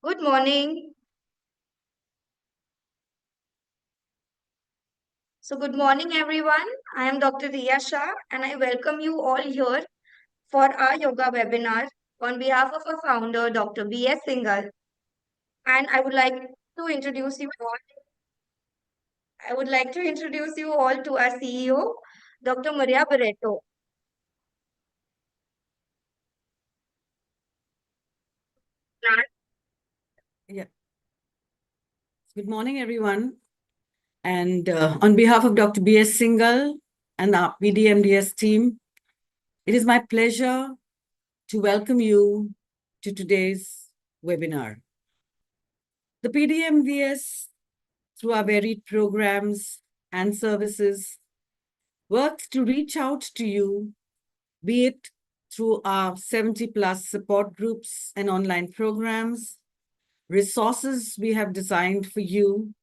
Good morning. So, good morning, everyone. I am Dr. Riya Shah, and I welcome you all here for our yoga webinar on behalf of our founder, Dr. B.S. Singhal. And I would like to introduce you all to our CEO, Dr. Maria Barreto. Yeah. Good morning, everyone. And on behalf of Dr. B.S. Singhal and our PDMDS team, it is my pleasure to welcome you to today's webinar. The PDMDS, through our varied programs and services, works to reach out to you, be it through our 70 plus support groups and online programs, resources we have designed for you,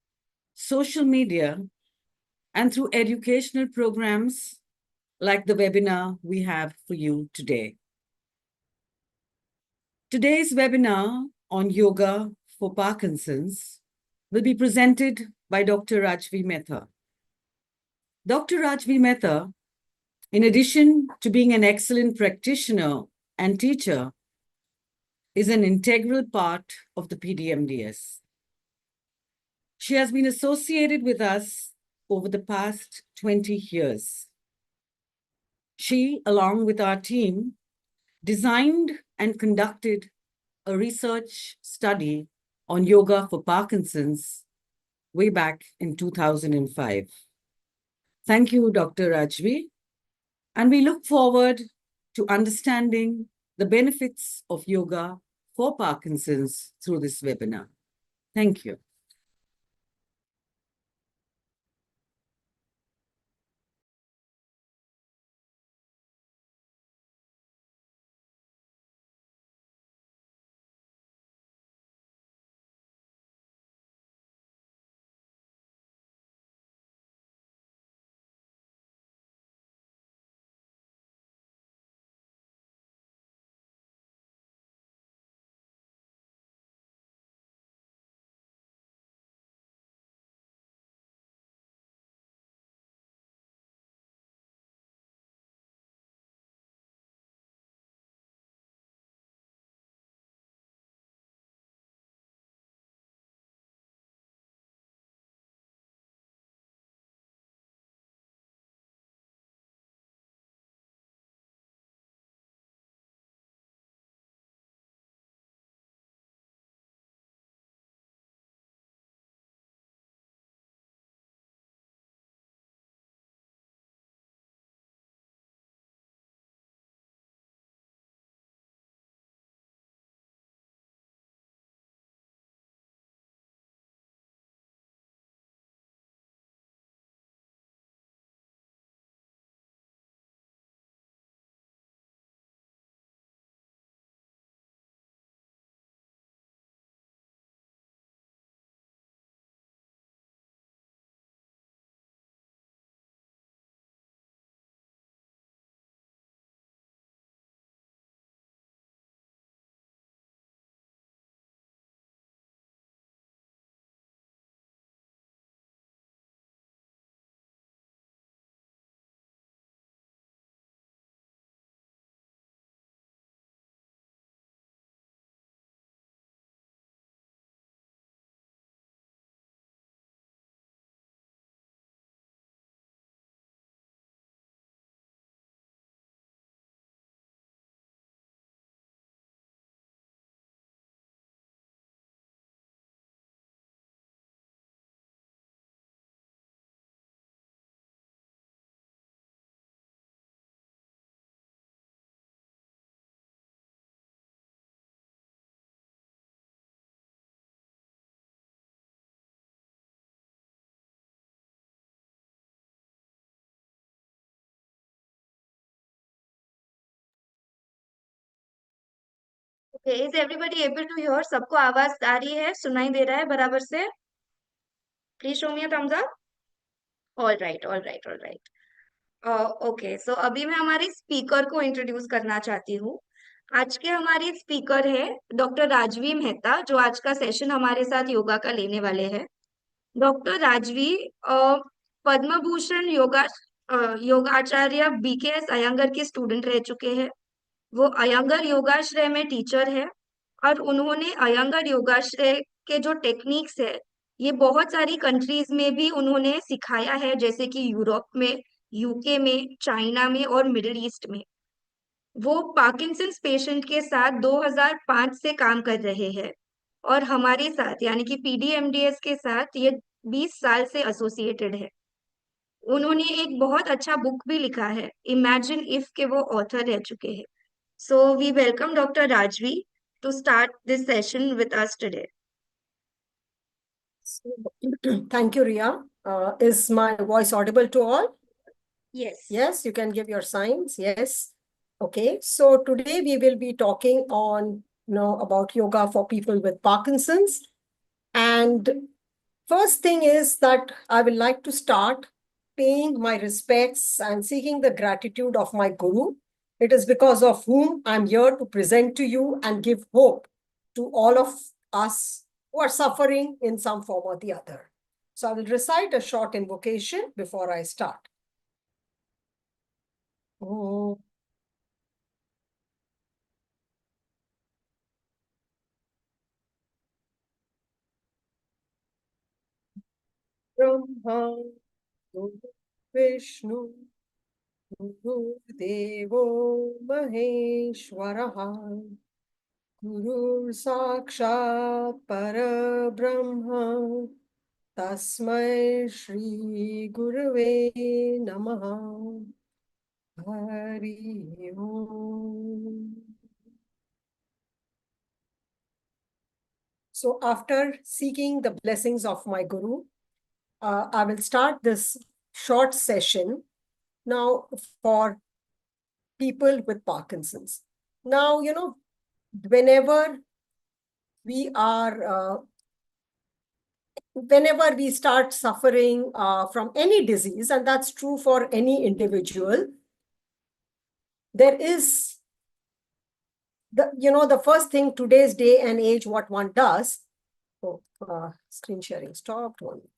social media, and through educational programs like the webinar we have for you today. Today's webinar on yoga for Parkinson's will be presented by Dr. Rajvi Mehta. Dr. Rajvi Mehta, in addition to being an excellent practitioner and teacher, is an integral part of the PDMDS. She has been associated with us over the past 20 years. She, along with our team, designed and conducted a research study on yoga for Parkinson's way back in 2005. Thank you, Dr. Rajvi. And we look forward to understanding the benefits of yoga for Parkinson's through this webinar. Thank you. Okay, is everybody able to hear? सबको आवाज आ रही है? सुनाई दे रहा है बराबर से? Please show me a thumbs up. All right, all right, all right. Okay so अभी मैं हमारे स्पीकर को इंट्रोड्यूस करना चाहती हूँ आज के हमारे स्पीकर है डॉक्टर राजवी मेहता, जो आज का सेशन हमारे साथ योगा का लेने वाले हैं। डॉक्टर राजवी पद्म भूषण योगाचार्य BKS अयंगर के स्टूडेंट रह चुके हैं। वो अयंगर योगाश्रय में टीचर है और उन्होंने अयंगर योगाश्रय के जो टेक्निक्स है, ये बहुत सारी कंट्रीज में भी उन्होंने सिखाया है, जैसे कि यूरोप में, UK में, चाइना में और मिडिल ईस्ट में। वो पार्किंसंस पेशेंट के साथ 2005 से काम कर रहे हैं और हमारे साथ यानी कि PDMDS के साथ ये 20 साल से एसोसिएटेड है। उन्होंने एक बहुत अच्छा बुक भी लिखा है, इमेजिन इफ, के वो ऑथर रह चुके हैं। So we welcome doctor Rajvi to start this session with us today. Thank you, Ria. Is my voice audible to all? Yes. Yes, you can give your signs. Yes. Okay. So today we will be talking on, about yoga for people with Parkinson's. And first thing is that I will like to start paying my respects and seeking the gratitude of my guru. It is because of whom I'm here to present to you and give hope to all of us who are suffering in some form or the other. So I will recite a short invocation before I start. Om Brahma Guru Vishnu Guru Devo Maheshwaraha Guru Sakshat Parabrahma Tasmai Shri Gurave Namaha Hari Om. So after seeking the blessings of my Guru, I will start this short session now for people with Parkinson's. Now, whenever we are, whenever we start suffering from any disease, and that's true for any individual, there is the first thing today's day and age, what one does. Oh, screen sharing stopped. One minute.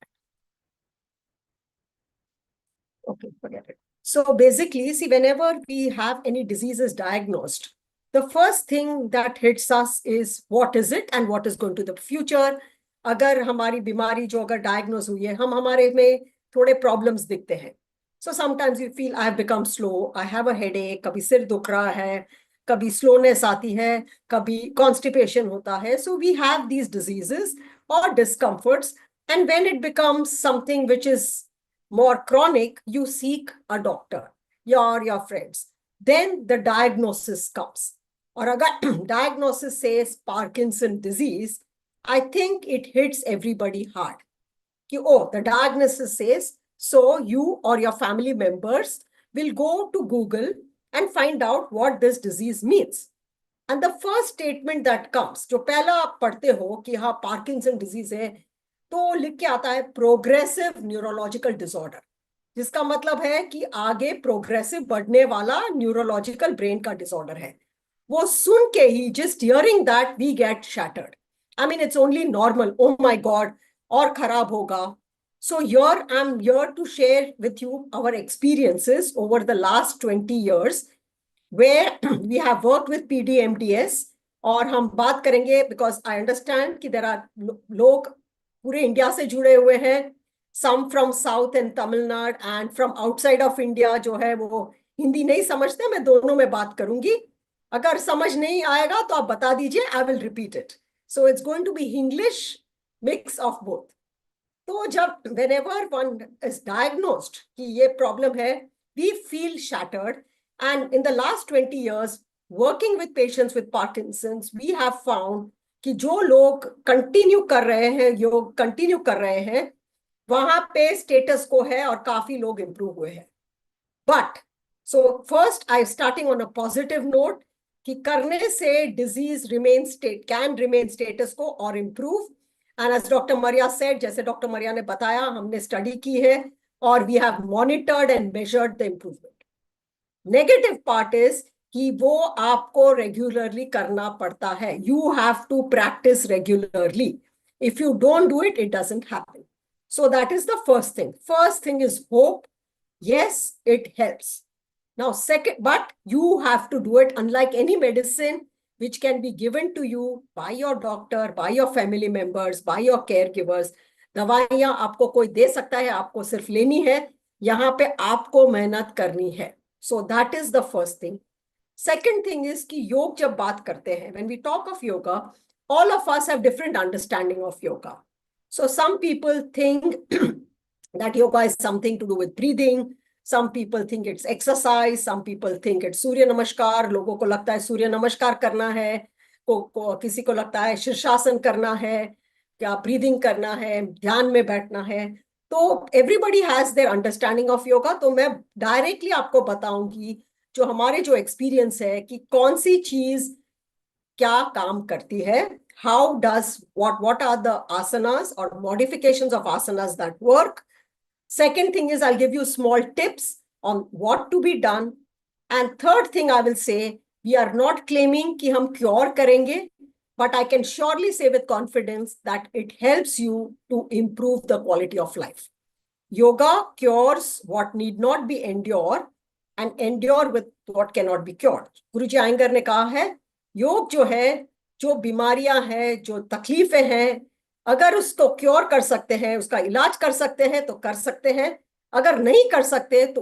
Okay, forget it. So basically, see, whenever we have any diseases diagnosed, the first thing that hits us is what is it and what is going to the future. अगर हमारी बीमारी जो अगर diagnose हुई है, हमारे में थोड़े problems दिखते हैं. So sometimes you feel I have become slow, I have a headache, कभी सिर दुख रहा है, कभी slowness आती है, कभी constipation होता है. So we have these diseases or discomforts, and when it becomes something which is more chronic, you seek a doctor, your friends. Then the diagnosis comes. Or agar diagnosis says Parkinson disease, I think it hits everybody hard. Oh, the diagnosis says, so you or your family members will go to Google and find out what this disease means. And the first statement that comes, जो पहला आप पढ़ते हो कि हाँ Parkinson disease है, तो लिख के आता है प्रोग्रेसिव न्यूरोलॉजिकल डिसऑर्डर, जिसका मतलब है कि आगे प्रोग्रेसिव बढ़ने वाला न्यूरोलॉजिकल ब्रेन का डिसऑर्डर है. वो सुन के ही just hearing that we get shattered. I mean it's only normal. Oh my god, और खराब होगा. So here I'm here to share with you our experiences over the last 20 years where we have worked with PDMDS. और हम बात करेंगे because I understand कि there are लोग पूरे इंडिया से जुड़े हुए हैं, some from South and Tamil Nadu and from outside of India जो है वो हिंदी नहीं समझते. मैं दोनों में बात करूंगी. अगर समझ नहीं आएगा तो आप बता दीजिए, I will repeat it. So it's going to be English mix of both. तो जब whenever one is diagnosed कि ये problem है, we feel shattered. And in the last 20 years, working with patients with Parkinson's, we have found कि जो लोग continue कर रहे हैं, योग continue कर रहे हैं, वहां पे status को है और काफी लोग improve हुए हैं. But, so first I'm starting on a positive note कि करने से disease can remain status को और improve. And as Dr. Maria said, जैसे Dr. Maria ने बताया, हमने study की है और we have monitored and measured the improvement. Negative part is कि वो आपको रेगुलरली करना पड़ता है. You have to practice regularly. If you don't do it, it doesn't happen. So that is the first thing. First thing is hope. Yes, it helps. Now, second, but you have to do it. Unlike any medicine which can be given to you by your doctor, by your family members, by your caregivers. दवाइयां आपको कोई दे सकता है, आपको सिर्फ लेनी है. यहाँ पे आपको मेहनत करनी है. So that is the first thing. Second thing is कि योग जब बात करते हैं, when we talk of yoga, all of us have different understanding of yoga. So some people think that yoga is something to do with breathing. Some people think it's exercise. Some people think it's सूर्य नमस्कार. लोगों को लगता है सूर्य नमस्कार करना है. किसी को लगता है शीर्षासन करना है, क्या ब्रीदिंग करना है, ध्यान में बैठना है. तो everybody has their understanding of yoga. तो मैं डायरेक्टली आपको बताऊंगी जो हमारे जो एक्सपीरियंस है कि कौन सी चीज क्या काम करती है. How does what are the asanas or modifications of asanas that work? Second thing is I'll give you small tips on what to be done. And third thing I will say, we are not claiming कि हम cure करेंगे, but I can surely say with confidence that it helps you to improve the quality of life. Yoga cures what need not be endured and endure with what cannot be cured. गुरुजी आयंगर ने कहा है, योग जो है, जो बीमारियां हैं, जो तकलीफें हैं, अगर उसको क्योर कर सकते हैं, उसका इलाज कर सकते हैं तो कर सकते हैं. अगर नहीं कर सकते तो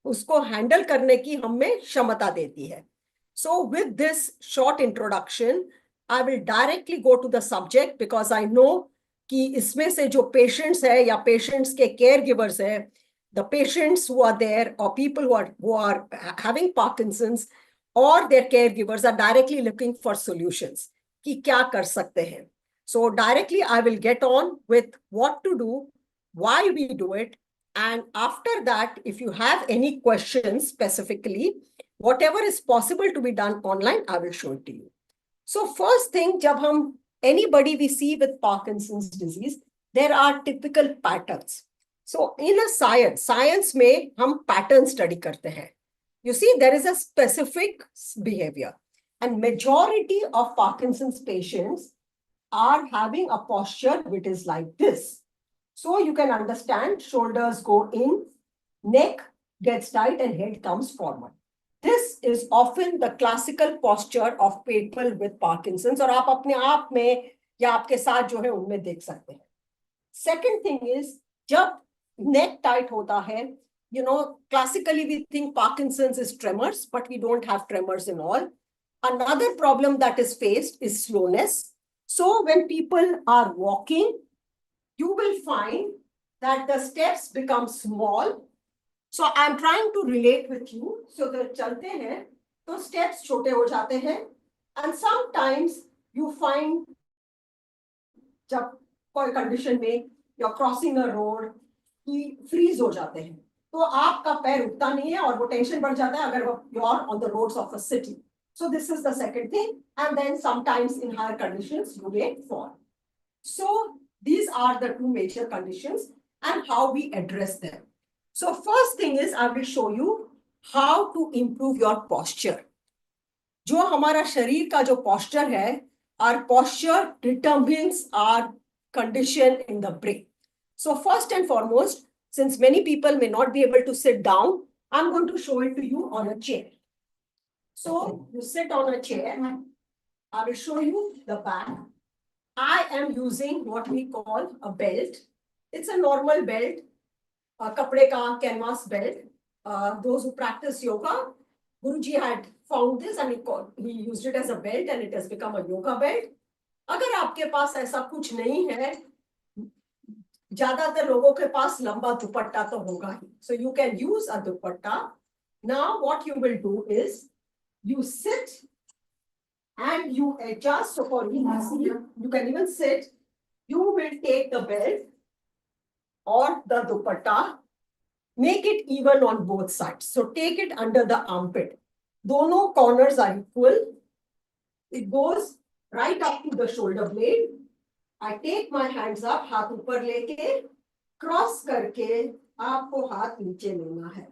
उसको हैंडल करने की हमें क्षमता देती है. So with this short introduction, I will directly go to the subject because I know कि इसमें से जो पेशेंट्स है या पेशेंट्स के केयर गिवर्स है, the patients who are there or people who are having Parkinson's or their caregivers are directly looking for solutions कि क्या कर सकते हैं. So directly I will get on with what to do, why we do it, and after that, if you have any questions specifically, whatever is possible to be done online, I will show it to you. So first thing, जब हम anybody we see with Parkinson's disease, there are typical patterns. So in a science में हम pattern study करते हैं. You see, there is a specific behavior, and majority of Parkinson's patients are having a posture which is like this. So you can understand, shoulders go in, neck gets tight and head comes forward. This is often the classical posture of people with Parkinson's, और आप अपने आप में या आपके साथ जो है उनमें देख सकते हैं. Second thing is, जब neck tight होता है, you know, classically we think Parkinson's is tremors, but we don't have tremors in all. Another problem that is faced is slowness. So when people are walking, you will find that the steps become small. So I'm trying to relate with you. So the चलते हैं, तो steps छोटे हो जाते हैं, and sometimes you find जब कोई condition में you're crossing a road, कि freeze हो जाते हैं, तो आपका पैर उठता नहीं है और वो tension बढ़ जाता है अगर you're on the roads of a city. So this is the second thing, and then sometimes in higher conditions you may fall. So these are the two major conditions and how we address them. So first thing is I will show you how to improve your posture. जो हमारा शरीर का जो posture है, our posture determines our condition in the brain. So first and foremost, since many people may not be able to sit down, I'm going to show it to you on a chair. So you sit on a chair. I will show you the back. I am using what we call a belt. It's a normal belt, a kapde ka canvas belt. Those who practice yoga, Guruji had found this and he used it as a belt and it has become a yoga belt. अगर आपके पास ऐसा कुछ नहीं है, ज्यादातर लोगों के पास लंबा दुपट्टा तो होगा ही. So you can use a dupatta. Now what you will do is you sit and you adjust. So for easy, you can even sit. You will take the belt or the dupatta, make it even on both sides. So take it under the armpit. Dono corners are equal. It goes right up to the shoulder blade. I take my hands up, हाथ ऊपर लेके, cross करके आपको हाथ नीचे लेना है.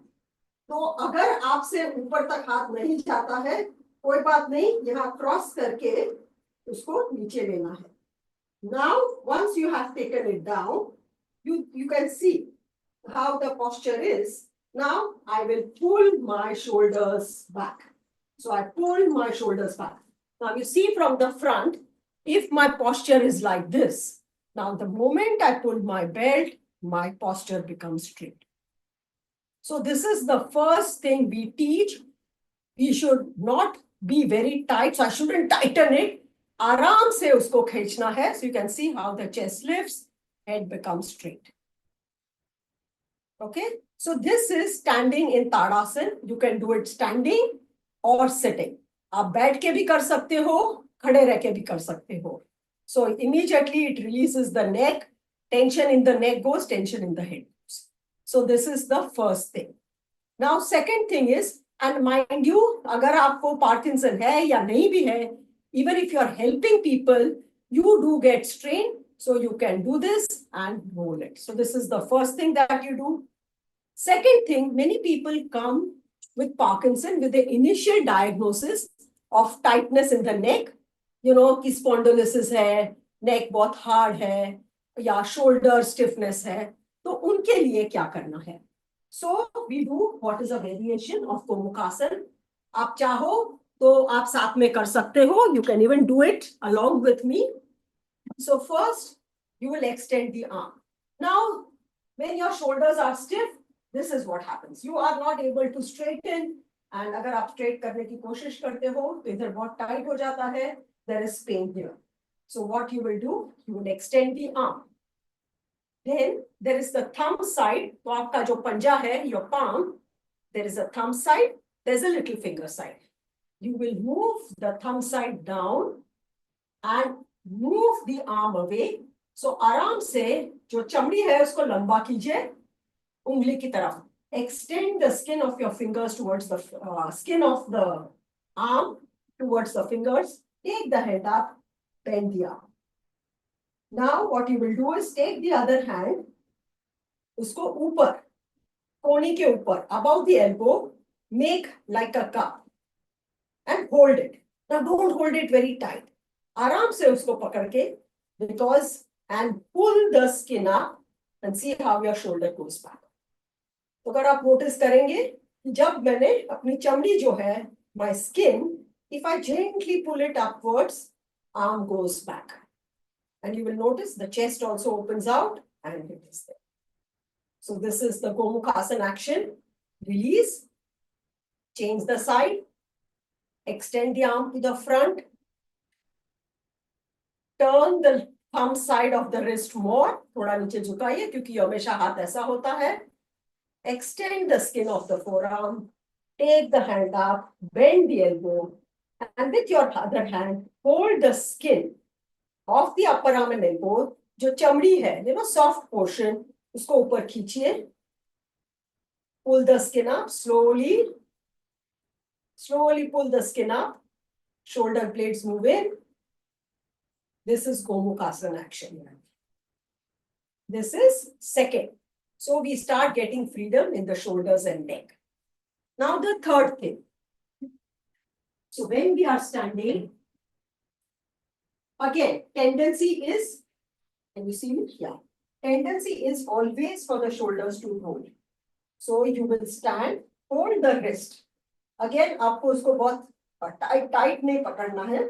तो अगर आपसे ऊपर तक हाथ नहीं जाता है, कोई बात नहीं, यहाँ क्रॉस करके उसको नीचे लेना है. Now, once you have taken it down, you can see how the posture is. Now, I will pull my shoulders back. So I pull my shoulders back. Now, you see from the front, if my posture is like this, now the moment I pull my belt, my posture becomes straight. So this is the first thing we teach. We should not be very tight. So I shouldn't tighten it. आराम से उसको खींचना है. So you can see how the chest lifts, head becomes straight. Okay. So this is standing in Tadasana. You can do it standing or sitting. आप बैठ के भी कर सकते हो, खड़े रह के भी कर सकते हो. So immediately it releases the neck. Tension in the neck goes, tension in the head goes. So this is the first thing. Now second thing is, and mind you, अगर आपको Parkinson है या नहीं भी है, even if you are helping people, you do get strained. So you can do this and roll it. So this is the first thing that you do. Second thing, many people come with Parkinson with the initial diagnosis of tightness in the neck. You know, कि spondylosis है, neck बहुत hard है, या shoulder stiffness है. तो उनके लिए क्या करना है? So we do what is a variation of Gomukhasana. आप चाहो तो आप साथ में कर सकते हो. You can even do it along with me. So first, you will extend the arm. Now, when your shoulders are stiff, this is what happens. You are not able to straighten. And अगर आप straight करने की कोशिश करते हो, तो इधर बहुत tight हो जाता है. There is pain here. So what you will do, you will extend the arm. Then there is the thumb side. तो आपका जो पंजा है, your palm, there is a thumb side, there's a little finger side. You will move the thumb side down and move the arm away. So आराम से जो चमड़ी है उसको लंबा कीजिए उंगली की तरफ. Extend the skin of your fingers towards the skin of the arm towards the fingers. Take the head up, bend the arm. Now what you will do is take the other hand, उसको ऊपर, कोनी के ऊपर, above the elbow, make like a cup and hold it. Now don't hold it very tight. आराम से उसको पकड़ के, because and pull the skin up and see how your shoulder goes back. तो अगर आप notice करेंगे कि जब मैंने अपनी चमड़ी जो है, my skin, if I gently pull it upwards, arm goes back. And you will notice the chest also opens out and it is there. So this is the Gomukhasana action. Release, change the side, extend the arm to the front, turn the thumb side of the wrist more, थोड़ा नीचे झुकाइए क्योंकि हमेशा हाथ ऐसा होता है. Extend the skin of the forearm, take the hand up, bend the elbow, and with your other hand, hold the skin of the upper arm and elbow, जो चमड़ी है, you know, soft portion, उसको ऊपर खींचिए. Pull the skin up slowly. Slowly pull the skin up. Shoulder blades move in. This is Gomukhasana action. This is second. So we start getting freedom in the shoulders and neck. Now the third thing. So when we are standing, again, tendency is, can you see me? Yeah. Tendency is always for the shoulders to roll. So you will stand, hold the wrist. Again, आपको उसको बहुत tight नहीं पकड़ना है.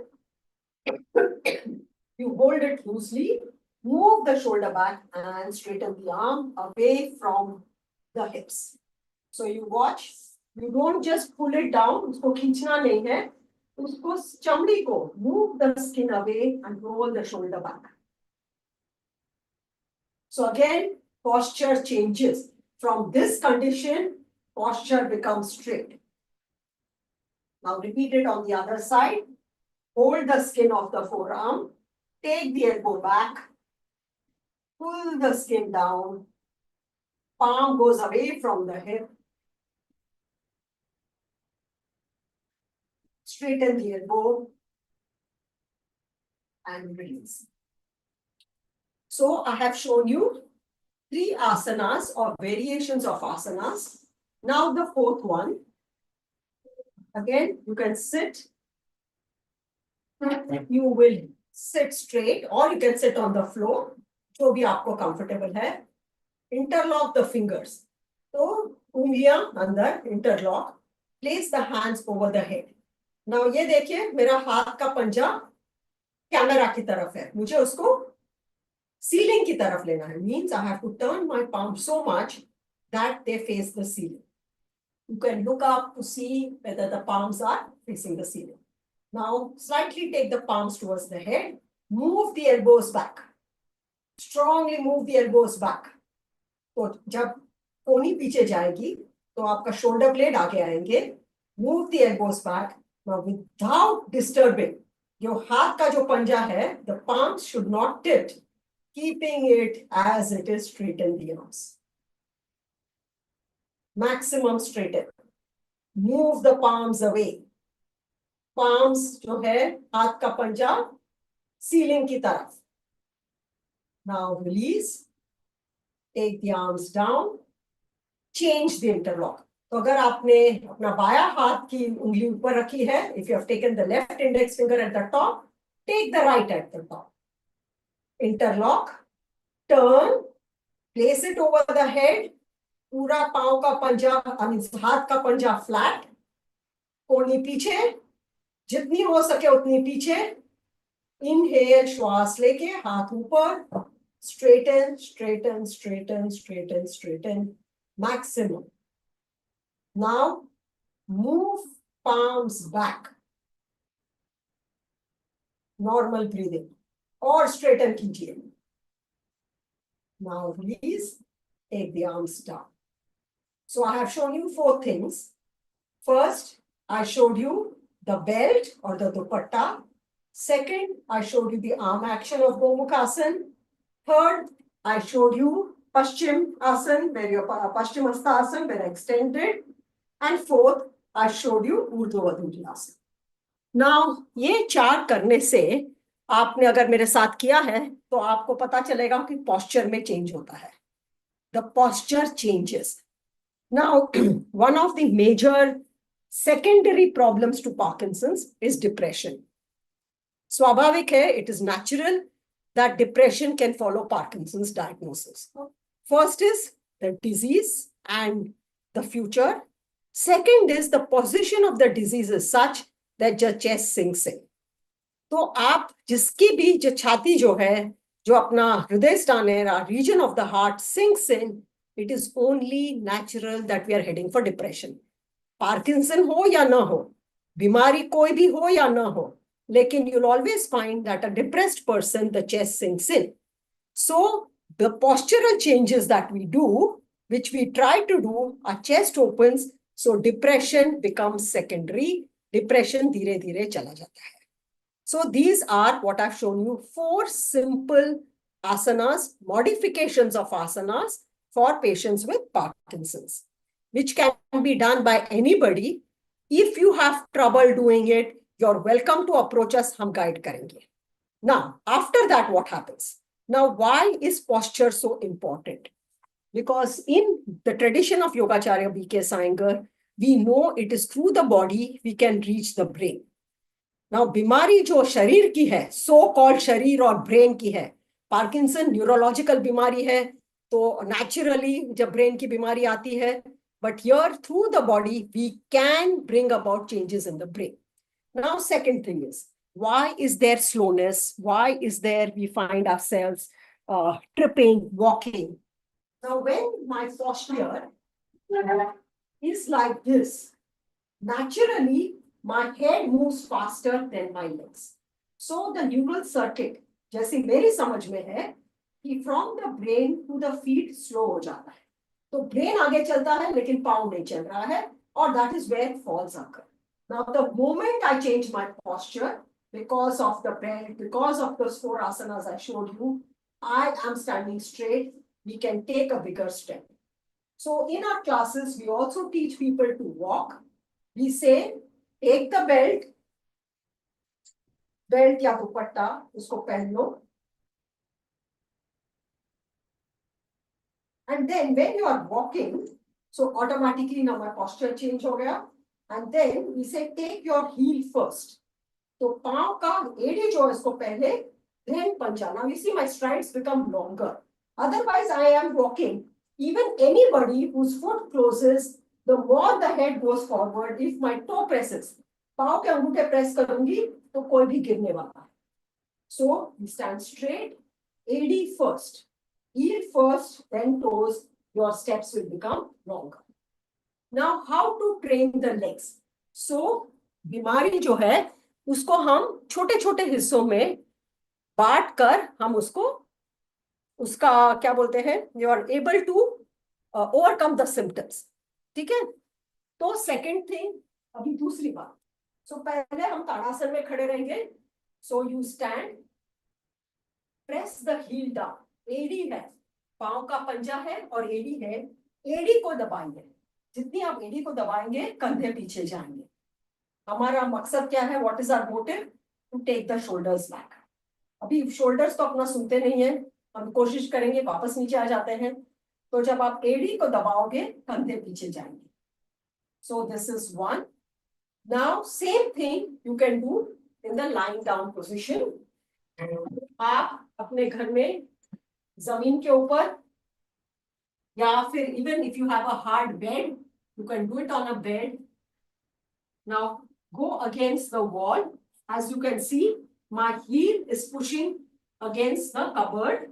You hold it loosely, move the shoulder back and straighten the arm away from the hips. So you watch, you don't just pull it down, उसको खींचना नहीं है. उसको चमड़ी को, move the skin away and roll the shoulder back. So again, posture changes. From this condition, posture becomes straight. Now repeat it on the other side. Hold the skin of the forearm. Take the elbow back. Pull the skin down. Palm goes away from the hip. Straighten the elbow. And release. So I have shown you 3 asanas or variations of asanas. Now the fourth one. Again, you can sit. You will sit straight or you can sit on the floor. जो भी आपको comfortable है. Interlock the fingers. तो उंगलियां अंदर interlock. Place the hands over the head. Now ये देखिए मेरा हाथ का पंजा कैमरा की तरफ है. मुझे उसको सीलिंग की तरफ लेना है. Means I have to turn my palm so much that they face the ceiling. You can look up to see whether the palms are facing the ceiling. Now, slightly take the palms towards the head. Move the elbows back. Strongly move the elbows back. तो जब कोनी पीछे जाएगी, तो आपका shoulder blade आगे आएंगे. Move the elbows back. Now, without disturbing, जो हाथ का जो पंजा है, the palms should not tilt, keeping it as it is, straighten the arms. Maximum straighten. Move the palms away. Palms जो है हाथ का पंजा सीलिंग की तरफ. Now release. Take the arms down. Change the interlock. तो अगर आपने अपना बाया हाथ की उंगली ऊपर रखी है, if you have taken the left index finger at the top, take the right at the top. Interlock. Turn. Place it over the head. पूरा पांव का पंजा, हाथ का पंजा फ्लैट. कोनी पीछे. जितनी हो सके उतनी पीछे. Inhale, श्वास लेके हाथ ऊपर. Straighten, straighten, straighten, straighten, straighten. Maximum. Now, move palms back. Normal breathing. और straighten कीजिए. Now release. Take the arms down. So I have shown you 4 things. First, I showed you the belt or the dupatta. Second, I showed you the arm action of Gomukhasana. Third, I showed you Paschim Asana, where your Paschimhastasana, where extended. And fourth, I showed you Urdhva Asana. Now, ये 4 करने से आपने अगर मेरे साथ किया है, तो आपको पता चलेगा कि posture में change होता है. The posture changes. Now, one of the major secondary problems to Parkinson's is depression. Swabhavik hai, it is natural that depression can follow Parkinson's diagnosis. First is the disease and the future. Second is the position of the disease is such that the chest sinks in. तो आप जिसकी भी जो छाती जो है, जो अपना हृदय स्थान है, region of the heart sinks in, it is only natural that we are heading for depression. Parkinson हो या ना हो, बीमारी कोई भी हो या ना हो, लेकिन you'll always find that a depressed person, the chest sinks in. So the postural changes that we do, which we try to do, our chest opens, so depression becomes secondary. Depression धीरे धीरे चला जाता है. So these are what I've shown you, 4 simple asanas, modifications of asanas for patients with Parkinson's, which can be done by anybody. If you have trouble doing it, you're welcome to approach us, hum guide karenge. Now, after that, what happens? Now, why is posture so important? Because in the tradition of Yogacharya B.K. Iyengar, we know it is through the body we can reach the brain. Now, बीमारी जो शरीर की है, so called शरीर और brain की है, Parkinson neurological बीमारी है, तो naturally जब brain की बीमारी आती है, but here through the body we can bring about changes in the brain. Now, second thing is, why is there slowness? Why is there we find ourselves tripping, walking? Now, when my posture is like this, naturally my head moves faster than my legs. So the neural circuit, जैसे मेरी समझ में है कि from the brain to the feet slow हो जाता है. तो brain आगे चलता है लेकिन पाँव नहीं चल रहा है, और that is where falls occur. Now the moment I change my posture, because of the belt, because of those 4 asanas I showed you, I am standing straight. We can take a bigger step. So in our classes, we also teach people to walk. We say, take the belt या दुपट्टा, उसको पहन लो. And then when you are walking, So automatically now my posture change हो गया. And then we say take your heel first. तो पाँव का एड़ी जो है इसको पहले, then पंजा. Now you see my strides become longer. Otherwise I am walking. Even anybody whose foot closes, the more the head goes forward. If my toe presses, पाँव के अंगूठे प्रेस करूंगी तो कोई भी गिरने वाला है. So we stand straight, AD first, heel first, then toes. Your steps will become longer. Now how to train the legs? So बीमारी जो है उसको हम छोटे छोटे हिस्सों में बांट कर हम उसको उसका क्या बोलते हैं, you are able to overcome the symptoms. ठीक है. तो सेकंड थिंग, अभी दूसरी बात. सो पहले हम ताड़ासन में खड़े रहेंगे. So you stand, press the heel down. एडी है, पांव का पंजा है और एडी है. एडी को दबाएंगे. जितनी आप एडी को दबाएंगे कंधे पीछे जाएंगे. हमारा मकसद क्या है? What is our motive? To take the shoulders back. अभी शोल्डर्स तो अपना सुनते नहीं है, हम कोशिश करेंगे वापस नीचे आ जाते हैं. तो जब आप एडी को दबाओगे कंधे पीछे जाएंगे. So this is one. Now same thing you can do in the lying down position. आप अपने घर में जमीन के ऊपर या फिर even if you have a hard bed, you can do it on a bed. Now go against the wall. As you can see, my heel is pushing against the cupboard.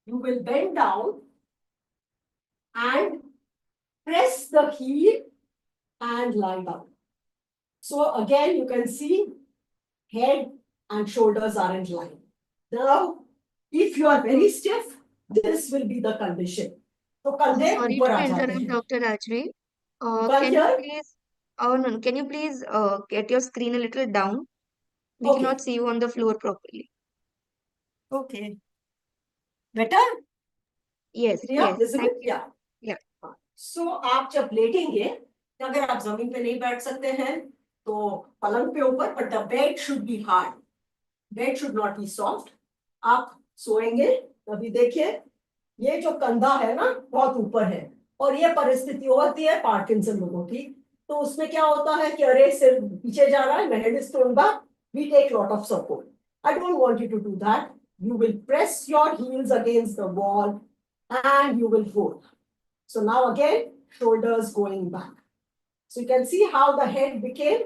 You will bend down and press the heel and lie down. So again, you can see head and shoulders are in line. Now, if you are very stiff, this will be the condition. So कंधे Sorry ऊपर to आ जाते interrupt, हैं. Dr. Rajvi. But Can you here, please, oh no, can you please get your screen a little down? We okay, cannot see you on the floor properly. okay, better. Yes, Yeah, yes, visible. thank you. Yeah. Yeah. सो आप जब लेटेंगे, अगर आप जमीन पे नहीं बैठ सकते हैं तो पलंग पे ऊपर, but the bed should be hard. Bed should not be soft. आप सोएंगे, अभी देखिए ये जो कंधा है ना बहुत ऊपर है, और ये परिस्थिति होती है पार्किंसन लोगों की. तो उसमें क्या होता है कि अरे सिर पीछे जा रहा है, my head is thrown back, we take lot of support. I don't want you to do that. You will press your heels against the wall and you will hold. So now again, shoulders going back. So you can see how the head became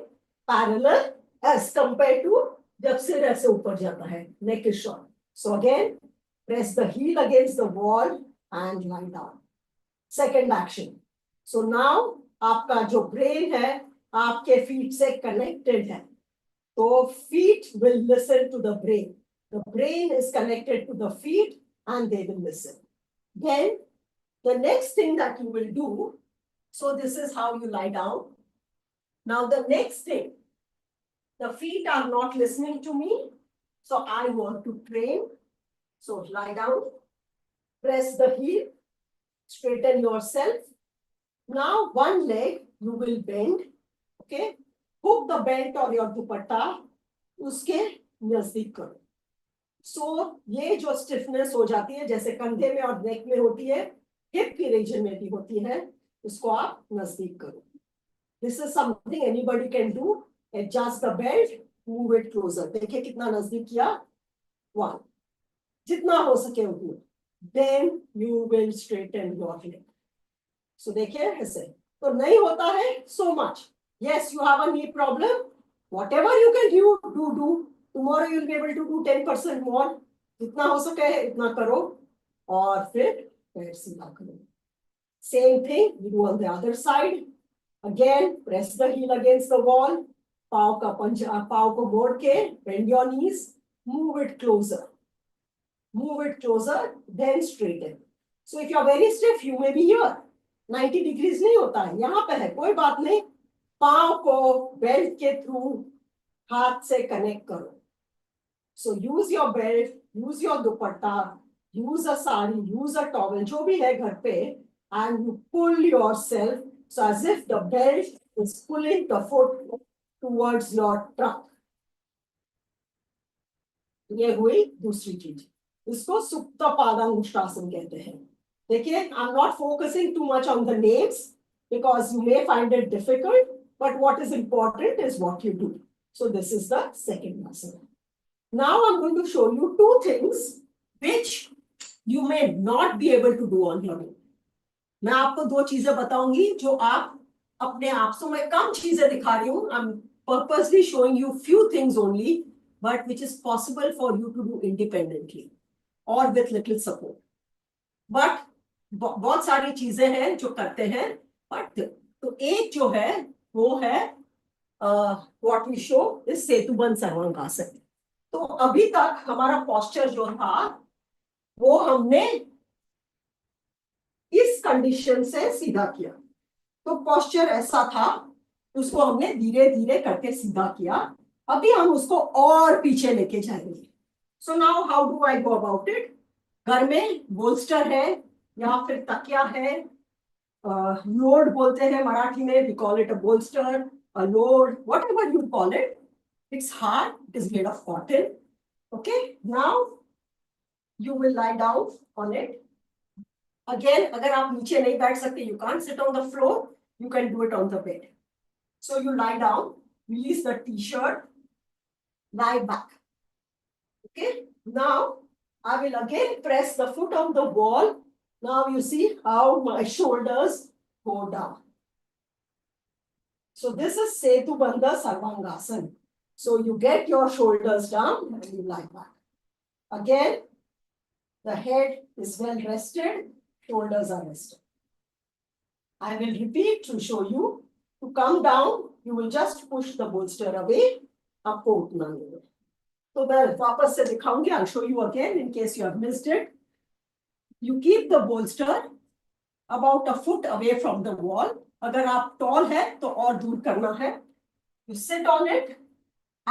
parallel as compared to जब सिर ऐसे ऊपर जाता है, neck is short. So again, press the heel against the wall and lie down. Second action. So now आपका जो brain है आपके feet से connected है. तो feet will listen to the brain. The brain is connected to the feet and they will listen. Then the next thing that you will do, so this is how you lie down. Now the next thing, the feet are not listening to me, so I want to train. So lie down, press the heel, straighten yourself. Now one leg you will bend, okay? Hook the belt or your dupatta, उसके नजदीक करो. So ये जो stiffness हो जाती है जैसे कंधे में और neck में होती है, हिप की रीजन में भी होती है, उसको आप नजदीक करो. This is something anybody can do. Adjust the belt, move it closer. देखिए कितना नजदीक किया. One. जितना हो सके उतना. Then you will straighten your leg. So देखिए ऐसे. तो नहीं होता है so much. Yes, you have a knee problem. Whatever you can do. Tomorrow you'll be able to do 10% more. जितना हो सके इतना करो और फिर पैर सीधा करो. Same thing you do on the other side. Again, press the heel against the wall. पाव का पंजा, पाव को मोड़ के, bend your knees, move it closer. Move it closer, then straighten. So if you are very stiff, you may be here. 90 degrees नहीं होता है, यहाँ पे है, कोई बात नहीं. पाव को बेल्ट के थ्रू हाथ से कनेक्ट करो. So use your belt, use your dupatta, use a sari, use a towel, जो भी है घर पे, and you pull yourself, so as if the belt is pulling the foot towards your trunk. ये हुई दूसरी चीज. इसको सुप्त पादांगुष्ठासन कहते हैं. देखिए, I'm not focusing too much on the names. because you may find it difficult, but what is important is what you do. So this is the second asana. Now I'm going to show you two things which you may not be able to do on your own. मैं आपको दो चीजें बताऊंगी जो आप अपने आप से, मैं कम चीजें दिखा रही हूँ. I'm purposely showing you few things only, but which is possible for you to do independently or with little support. But बहुत सारी चीजें हैं जो करते हैं, but तो एक जो है वो है what we show is सेतुबंध सर्वांगासन. तो अभी तक हमारा posture जो था वो हमने इस कंडीशन से सीधा किया. तो पोस्चर ऐसा था, उसको हमने धीरे धीरे करके सीधा किया. अभी हम उसको और पीछे लेके जाएंगे. So now how do I go about it? घर में बोल्स्टर है या फिर तकिया है, लोड बोलते हैं मराठी में, we call it a bolster, a load, whatever you call it. It's hard, it is made of cotton. Okay, now you will lie down on it. Again, अगर आप नीचे नहीं बैठ सकते, you can't sit on the floor, you can do it on the bed. So you lie down, release the t-shirt, lie back. Okay, now I will again press the foot on the wall. Now you see how my shoulders go down. So this is Setubandha Sarvangasana. So you get your shoulders down and you lie back. Again, the head is well rested. Shoulders are rested. I will repeat to show you. To come down, you will just push the bolster away. आपको उठना नहीं है. तो मैं वापस से दिखाऊंगी. I'll show you again in case you have missed it. You keep the bolster about a foot away from the wall. अगर आप tall है तो और दूर करना है. You sit on it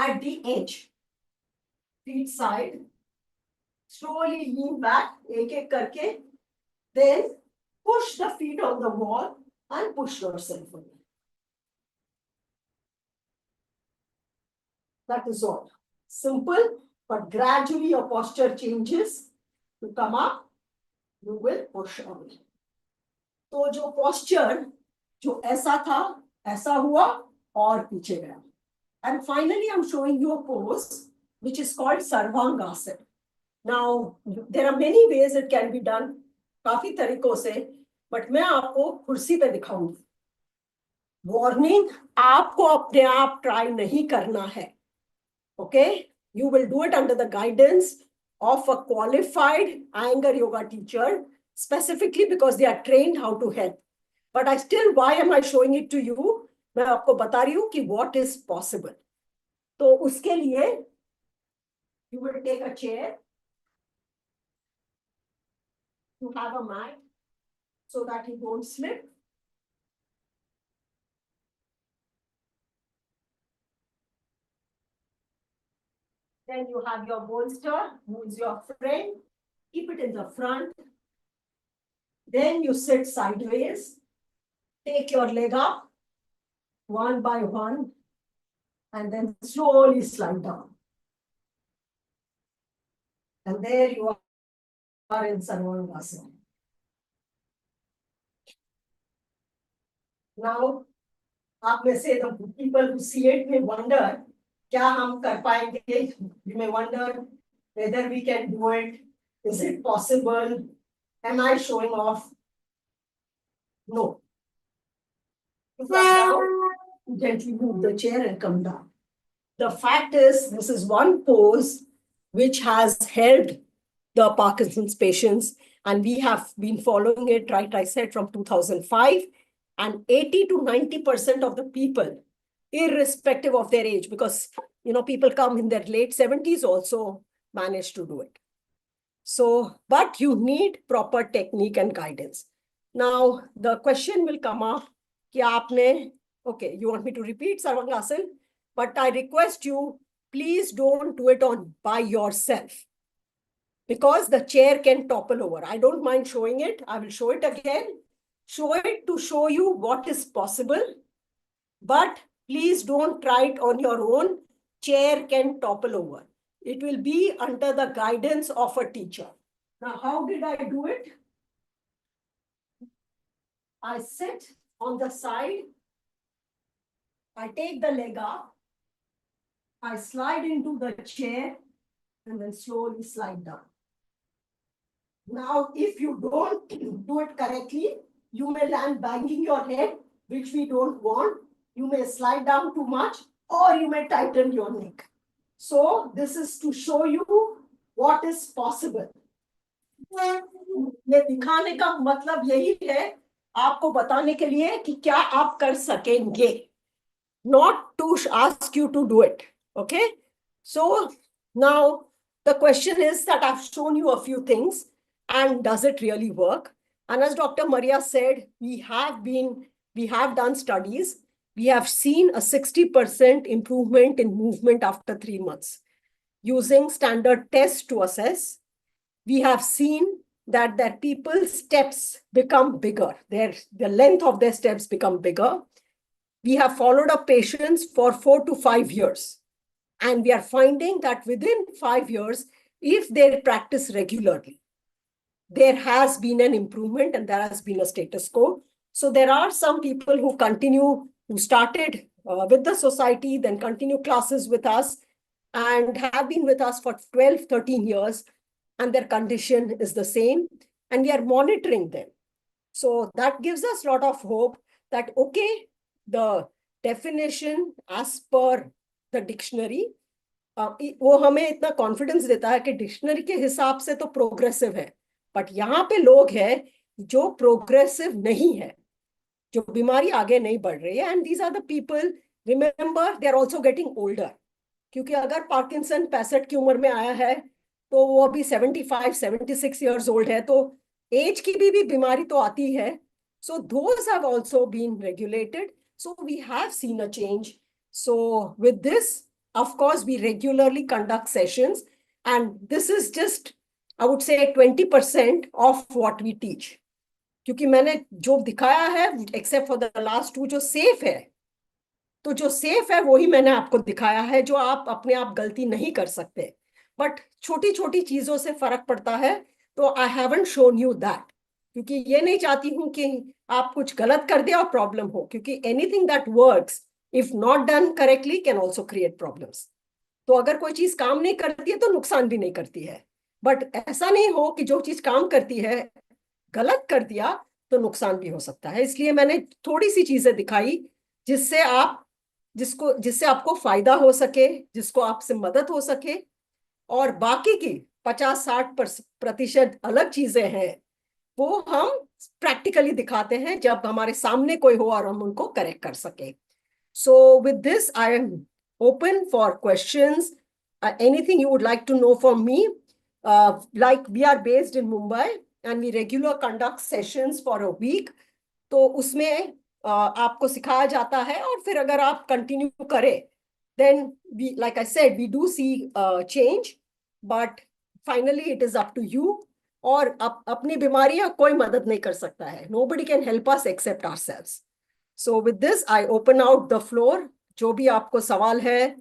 at the edge, feet side. Slowly lean back, एक एक करके. Then push the feet on the wall and push yourself away. That is all. Simple, but gradually your posture changes. To come up, you will push away. तो जो posture जो ऐसा था, ऐसा हुआ और पीछे गया. And finally, I'm showing you a pose which is called Sarvangasana. Now, there are many ways it can be done. काफी तरीकों से, बट मैं आपको कुर्सी पे दिखाऊंगी. वार्निंग, आपको अपने आप ट्राई नहीं करना है. Okay, you will do it under the guidance of a qualified Iyengar yoga teacher, specifically because they are trained how to help. But I still, why am I showing it to you? मैं आपको बता रही हूँ कि what is possible. तो उसके लिए you will take a chair. To have a mat so that you don't slip. Then you have your bolster, who is your friend. Keep it in the front. Then you sit sideways. Take your leg up one by one and then slowly slide down. And there you are in Sarvangasana. Now, आप में से the people who see it may wonder, क्या हम कर पाएंगे? You may wonder whether we can do it. Is it possible? Am I showing off? No. You come down, gently move the chair and come down. The fact is, this is one pose which has helped the Parkinson's patients, and we have been following it, right, I said, from 2005, and 80 to 90% of the people, irrespective of their age, because, you know, people come in their late 70s also manage to do it. So, but you need proper technique and guidance. Now, the question will come up, कि आपने, okay, you want me to repeat Sarvangasana, but I request you, please don't do it by yourself, because the chair can topple over. I don't mind showing it. I will show it again. Show it to show you what is possible, but please don't try it on your own. Chair can topple over. It will be under the guidance of a teacher. Now, how did I do it? I sit on the side. I take the leg up. I slide into the chair and then slowly slide down. Now, if you don't do it correctly, you may land banging your head, which we don't want. You may slide down too much, or you may tighten your neck. So this is to show you what is possible. ये दिखाने का मतलब यही है, आपको बताने के लिए कि क्या आप कर सकेंगे, not to ask you to do it. Okay? So now the question is that I've shown you a few things, and does it really work? And as Dr. Maria said, we have done studies. We have seen a 60% improvement in movement after 3 months. Using standard tests to assess, we have seen that people's steps become bigger. The length of their steps become bigger. We have followed up patients for 4 to 5 years. And we are finding that within 5 years, if they practice regularly, there has been an improvement and there has been a status quo. So there are some people who started with the society, then continue classes with us and have been with us for 12, 13 years, and their condition is the same, and we are monitoring them. So that gives us a lot of hope that, okay, the definition as per the dictionary, वो हमें इतना confidence देता है कि dictionary के हिसाब से तो प्रोग्रेसिव है, बट यहाँ पे लोग हैं जो प्रोग्रेसिव नहीं है, जो बीमारी आगे नहीं बढ़ रही है, and these are the people, remember they are also getting older, क्योंकि अगर पार्किंसन 65 की उम्र में आया है तो वो अभी 75, 76 ईयर्स ओल्ड है, तो एज की भी बीमारी तो आती है. So those have also been regulated. So we have seen a change. So with this, of course, we regularly conduct sessions, and this is just, I would say, 20% of what we teach. क्योंकि मैंने जो दिखाया है, except for the last 2, जो safe है, तो जो safe है वही मैंने आपको दिखाया है, जो आप अपने आप गलती नहीं कर सकते, बट छोटी छोटी चीजों से फर्क पड़ता है, तो I haven't shown you that. क्योंकि ये नहीं चाहती हूं कि आप कुछ गलत कर दे और प्रॉब्लम हो, क्योंकि anything that works if not done correctly can also create problems. तो अगर कोई चीज काम नहीं करती है तो नुकसान भी नहीं करती है, बट ऐसा नहीं हो कि जो चीज काम करती है गलत कर दिया तो नुकसान भी हो सकता है. इसलिए मैंने थोड़ी सी चीजें दिखाई जिससे आपको फायदा हो सके, जिसको आपसे मदद हो सके, और बाकी की 50-60% अलग चीजें हैं, वो हम प्रैक्टिकली दिखाते हैं जब हमारे सामने कोई हो और हम उनको करेक्ट कर सके. So with this I am open for questions. Anything you would like to know from me. Like we are based in Mumbai and we regular conduct sessions for a week. तो उसमें आपको सिखाया जाता है, और फिर अगर आप कंटिन्यू करें, then we, like I said, we do see change, but finally it is up to you. और अपनी बीमारियां कोई मदद नहीं कर सकता है. Nobody can help us except ourselves. So with this, I open out the floor. जो भी आपको सवाल है,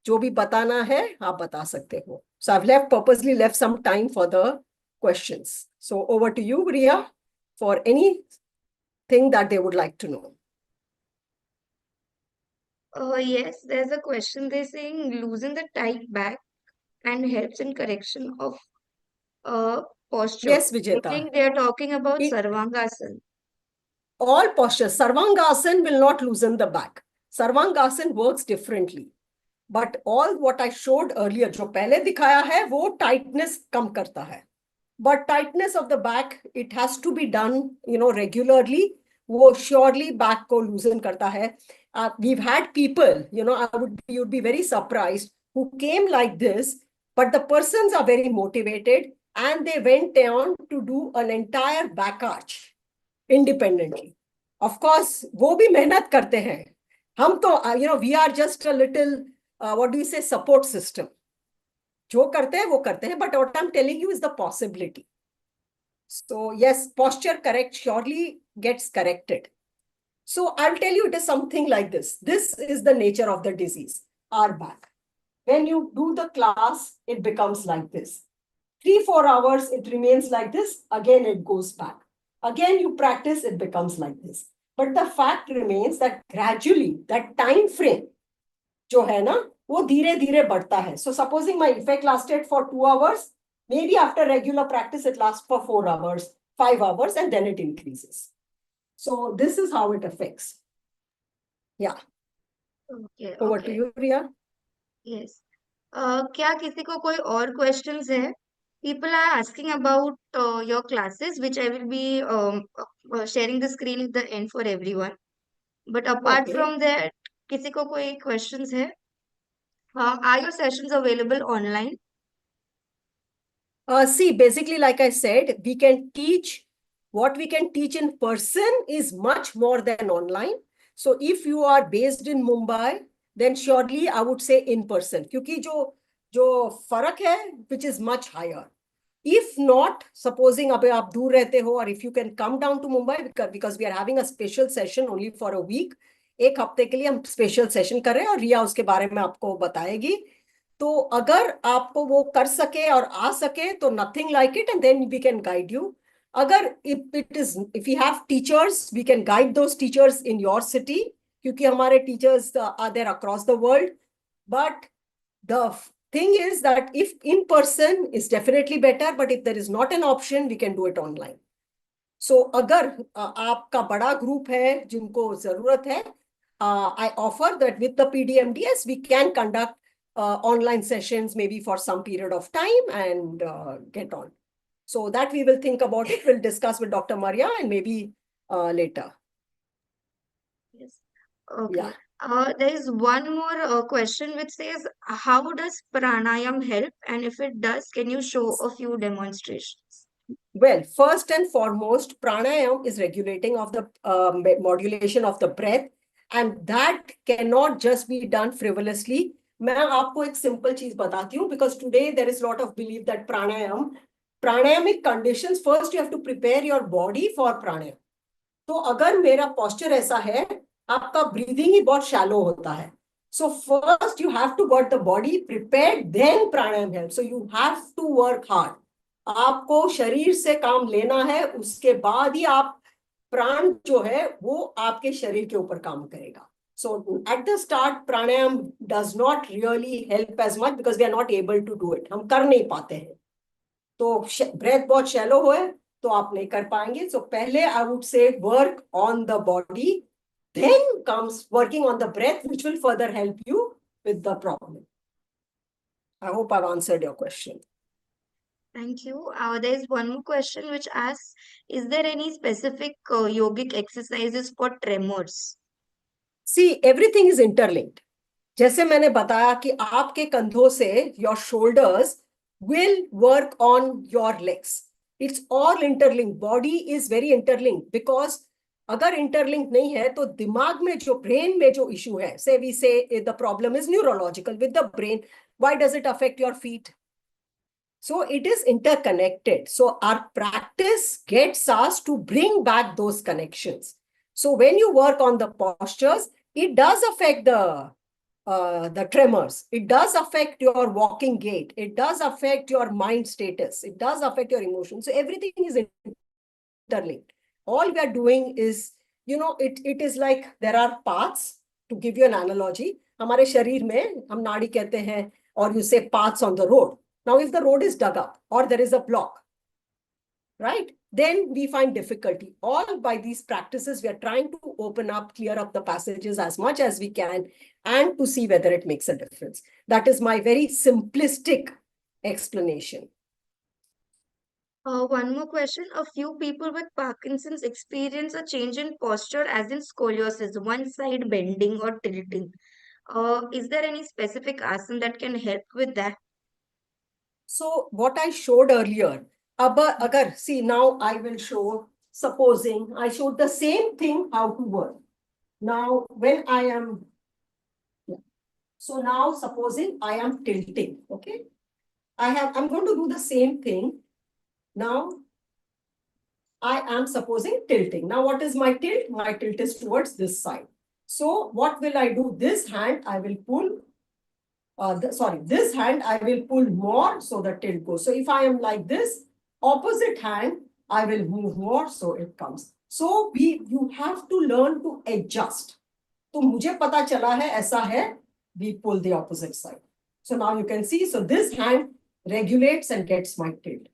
जो भी बताना है, आप बता सकते हो. So I've purposely left some time for the questions. So over to you, Ria, for anything that they would like to know. Yes, there's a question. They're saying loosen the tight back and helps in correction of posture. Yes, I Vijeta. think they are talking about It- Sarvangasana. All postures. Sarvangasana will not loosen the back. Sarvangasana works differently. But all what I showed earlier, जो पहले दिखाया है, वो tightness कम करता है. But tightness of the back, it has to be done, regularly. वो surely back को loosen करता है. We've had people, you'd be very surprised, who came like this, but the persons are very motivated, and they went down to do an entire back arch independently. Of course, वो भी मेहनत करते हैं. हम तो, we are just a little, what do you say, support system. जो करते हैं वो करते हैं, but what I'm telling you is the possibility. So yes, posture correct surely gets corrected. So I'll tell you, it is something like this. This is the nature of the disease, our back. When you do the class, it becomes like this. 3-4 hours, it remains like this. Again, it goes back. Again, you practice, it becomes like this. But the fact remains that gradually that time frame जो है ना वो धीरे धीरे बढ़ता है. So supposing my effect lasted for 2 hours, maybe after regular practice it lasts for 4 hours, 5 hours, and then it increases. So this is how it affects. Yeah. Okay, Over to okay. you, Priya. Yes. क्या किसी को कोई और questions है? People are asking about your classes, which I will be sharing the screen at the end for everyone. But apart Okay. from that, किसी को कोई questions है? Are your sessions available online? See, basically, like I said, we can teach what we can teach in person is much more than online. So if you are based in Mumbai, then surely I would say in person. क्योंकि जो फर्क है, which is much higher. If not, supposing अबे आप दूर रहते हो, or if you can come down to Mumbai because we are having a special session only for a week, एक हफ्ते के लिए हम special session कर रहे हैं और रिया उसके बारे में आपको बताएगी. तो अगर आपको वो कर सके और आ सके तो nothing like it, and then we can guide you. अगर if we have teachers, we can guide those teachers in your city, क्योंकि हमारे teachers are there across the world. But the thing is that if in person is definitely better, but if there is not an option, we can do it online. So अगर आपका बड़ा group है जिनको जरूरत है, I offer that with the PDMDS, we can conduct online sessions maybe for some period of time and get on. So that we will think about it. We'll discuss with Dr. Maria and maybe later. Yes. Okay. Yeah. There is one more question which says, how does pranayam help? And if it does, can you show a few demonstrations? Well, first and foremost, pranayam is regulating of the modulation of the breath, and that cannot just be done frivolously. मैं आपको एक simple चीज बताती हूँ, because today there is a lot of belief that pranayamic conditions, first you have to prepare your body for pranayam. तो अगर मेरा posture ऐसा है, आपका breathing ही बहुत shallow होता है. So first you have to get the body prepared, then pranayam helps. So you have to work hard. आपको शरीर से काम लेना है, उसके बाद ही आप प्राण जो है वो आपके शरीर के ऊपर काम करेगा. So at the start, pranayam does not really help as much because we are not able to do it. हम कर नहीं पाते हैं. तो breath बहुत shallow हो है, तो आप नहीं कर पाएंगे. So पहले I would say work on the body, then comes working on the breath, which will further help you with the problem. I hope I've answered your question. Thank you. There is one more question which asks, is there any specific yogic exercises for tremors? See, everything is interlinked. जैसे मैंने बताया कि आपके कंधों से your shoulders will work on your legs. It's all interlinked. Body is very interlinked because अगर interlinked नहीं है तो दिमाग में जो brain में जो issue है, say we say the problem is neurological with the brain, why does it affect your feet? So it is interconnected. So our practice gets us to bring back those connections. So when you work on the postures, it does affect the tremors. It does affect your walking gait. It does affect your mind status. It does affect your emotions. So everything is interlinked. All we are doing is, it is like there are paths. To give you an analogy, हमारे शरीर में हम नाड़ी कहते हैं, or you say paths on the road. Now, if the road is dug up or there is a block, right, then we find difficulty. All by these practices, we are trying to open up, clear up the passages as much as we can and to see whether it makes a difference. That is my very simplistic explanation. One more question. A few people with Parkinson's experience a change in posture, as in scoliosis, one side bending or tilting. Is there any specific asana that can help with that? So what I showed earlier, agar, see, now I will show, supposing I showed the same thing how to work. Now, when I am, so now supposing I am tilting, okay? I'm going to do the same thing. Now, I am supposing tilting. Now, what is my tilt? My tilt is towards this side. So what will I do? This hand, I will pull, this hand, I will pull more, so the tilt goes. So if I am like this, opposite hand, I will move more, so it comes. So you have to learn to adjust. तो मुझे पता चला है ऐसा है, we pull the opposite side. So now you can see, so this hand regulates and gets my tilt.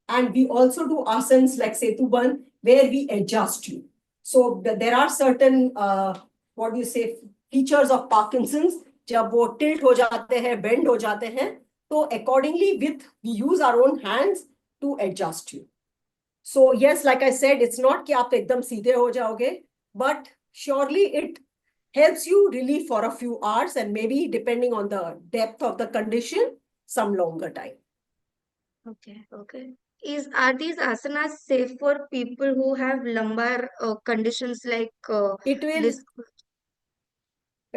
And we also do asanas like Setuban, where we adjust you. So there are certain, what do you say, features of Parkinson's, जब वो tilt हो जाते हैं, bend हो जाते हैं, तो accordingly we use our own hands to adjust you. So yes, like I said, it's not कि आप एकदम सीधे हो जाओगे, but surely it helps you relieve for a few hours and maybe depending on the depth of the condition, some longer time. Okay. Are these asanas safe for people who have lumbar conditions like It will, this?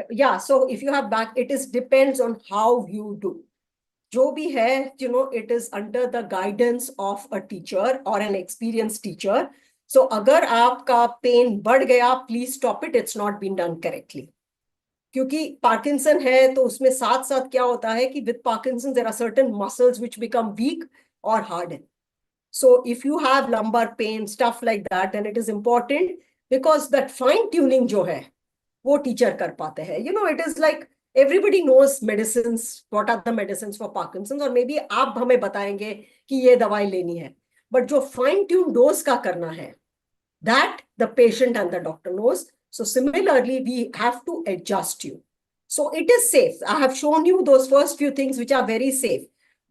yeah, so if you have back, it is depends on how you do. जो भी है, it is under the guidance of a teacher or an experienced teacher. So अगर आपका pain बढ़ गया, please stop it. It's not been done correctly. क्योंकि Parkinson है तो उसमें साथ साथ क्या होता है कि with Parkinson there are certain muscles which become weak or hardened. So if you have lumbar pain, stuff like that, then it is important because that fine tuning जो है वो टीचर कर पाते हैं. It is like everybody knows medicines, what are the medicines for Parkinson's, और maybe आप हमें बताएंगे कि ये दवाई लेनी है. But जो fine tune dose का करना है, that the patient and the doctor knows. So similarly, we have to adjust you. So it is safe. I have shown you those first few things which are very safe.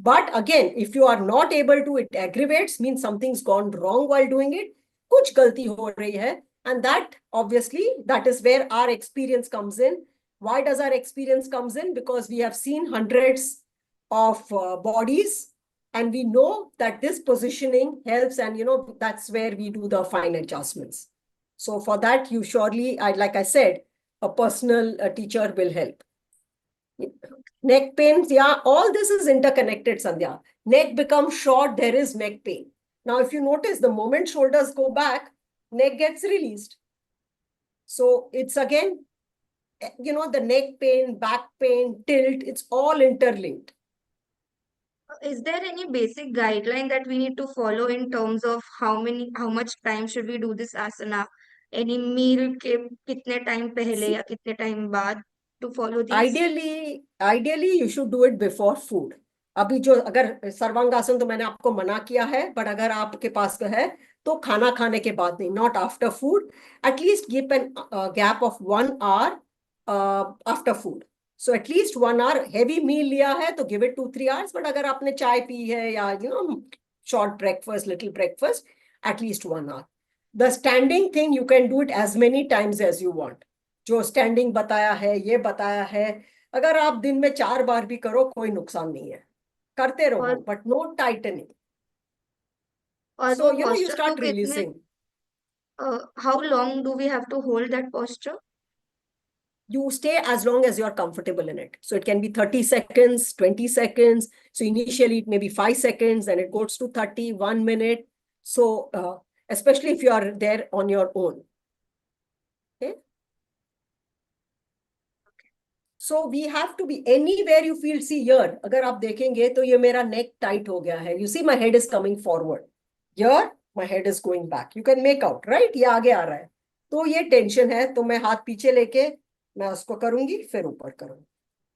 But again, if you are not able to, it aggravates, means something's gone wrong while doing it. कुछ गलती हो रही है. And that, obviously, that is where our experience comes in. Why does our experience comes in? Because we have seen hundreds of bodies and we know that this positioning helps, and that's where we do the fine adjustments. So for that, you surely, like I said, a personal teacher will help. Neck pains, yeah, all this is interconnected, Sandhya. Neck becomes short, there is neck pain. Now, if you notice, the moment shoulders go back, neck gets released. So it's again, the neck pain, back pain, tilt, it's all interlinked. Is there any basic guideline that we need to follow in terms of how much time should we do this asana? Any meal के कितने time पहले या कितने time बाद to follow these? Ideally, you should do it before food. अभी जो अगर सर्वांगासन तो मैंने आपको मना किया है, but अगर आपके पास है तो खाना खाने के बाद नहीं, not after food. At least give a gap of 1 hour after food. So at least 1 hour. Heavy meal लिया है तो give it 2-3 hours. But अगर आपने चाय पी है या short breakfast, little breakfast, at least 1 hour. The standing thing, you can do it as many times as you want. जो standing बताया है, ये बताया है, अगर आप दिन में 4 बार भी करो कोई नुकसान नहीं है, करते रहो, बट नो टाइटनिंग. और So वो you posture start को कितने releasing. how long do we have to hold that posture? You stay as long as you're comfortable in it. So it can be 30 seconds, 20 seconds. So initially it may be 5 seconds, then it goes to 30, 1 minute. So especially if you are there on your own. Okay. So we have to be anywhere you feel. See here, अगर आप देखेंगे तो ये मेरा neck tight हो गया है. You see my head is coming forward. Here my head is going back. You can make out, right? ये आगे आ रहा है. तो ये tension है, तो मैं हाथ पीछे लेके मैं उसको करूंगी, फिर ऊपर करूंगी.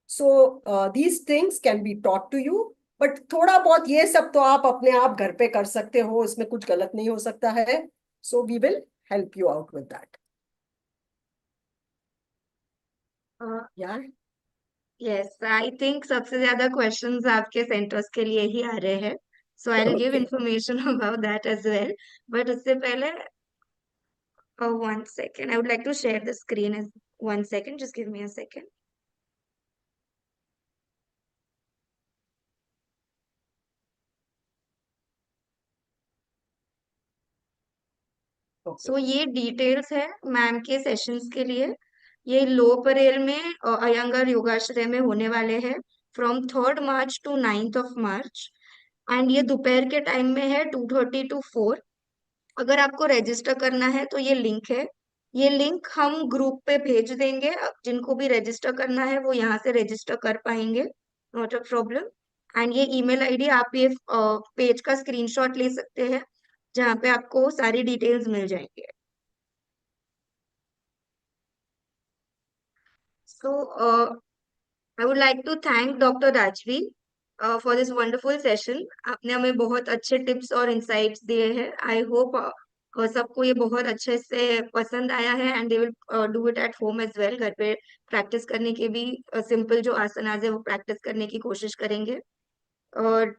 So these things can be taught to you, but थोड़ा बहुत ये सब तो आप अपने आप घर पे कर सकते हो, इसमें कुछ गलत नहीं हो सकता है. So we will help you out with that. Yeah. Yes, I think सबसे ज्यादा questions आपके centers के लिए ही आ रहे हैं. So I'll give Okay. information about that as well. But उससे पहले 1 second. I would like to share the screen as 1 second. Just give me a second. Okay. सो ये डिटेल्स है मैम के सेशंस के लिए. ये लो परेल में अयंगर योगाश्रय में होने वाले हैं from 3rd March two 9th of March. And ये दोपहर के टाइम में है 2:30 to 4. अगर आपको रजिस्टर करना है तो ये लिंक है. ये लिंक हम ग्रुप पे भेज देंगे. जिनको भी रजिस्टर करना है वो यहाँ से रजिस्टर कर पाएंगे, नॉट अ प्रॉब्लम. एंड ये ईमेल आईडी आप ये पेज का स्क्रीनशॉट ले सकते हैं जहाँ पे आपको सारी डिटेल्स मिल जाएंगे. So, I would like to thank Dr. Rajvi for this wonderful session. आपने हमें बहुत अच्छे टिप्स और इंसाइट्स दिए हैं. I hope सबको ये बहुत अच्छे से पसंद आया है and they will do it at home as well. घर पे प्रैक्टिस करने के भी सिंपल जो आसनाज है वो प्रैक्टिस करने की कोशिश करेंगे. और